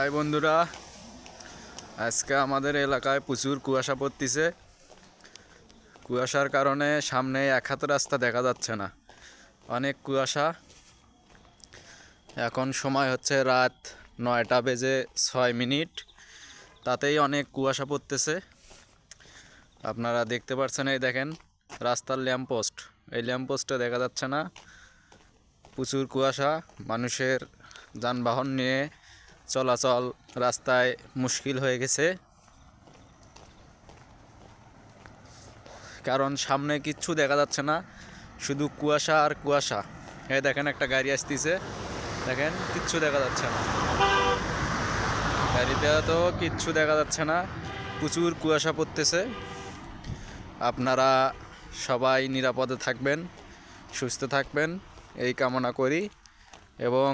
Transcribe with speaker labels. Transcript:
Speaker 1: High বন্ধুরা, আজকে আমাদের এলাকায় প্রচুর কুয়াশা পড়তেছে। কুয়াশার কারণে সামনে এক হাত রাস্তা দেখা যাচ্ছে না, অনেক কুয়াশা। এখন সময় হচ্ছে রাত 9:06, তাতেই অনেক কুয়াশা পড়তেছে। আপনারা দেখতে পাচ্ছেন, এই দেখেন রাস্তার ল্যাম্পপোস্ট, এই ল্যাম্পপোস্টে দেখা যাচ্ছে না। প্রচুর কুয়াশা, মানুষের যানবাহন নিয়ে চলাচল রাস্তায় মুশকিল হয়ে গেছে, কারণ সামনে কিচ্ছু দেখা যাচ্ছে না, শুধু কুয়াশা আর কুয়াশা। এই দেখেন একটা গাড়ি আসতেছে, দেখেন কিচ্ছু দেখা যাচ্ছে না, গাড়িতে তো কিচ্ছু দেখা যাচ্ছে না, প্রচুর কুয়াশা পড়তেছে। আপনারা সবাই নিরাপদে থাকবেন, সুস্থ থাকবেন এই কামনা করি। এবং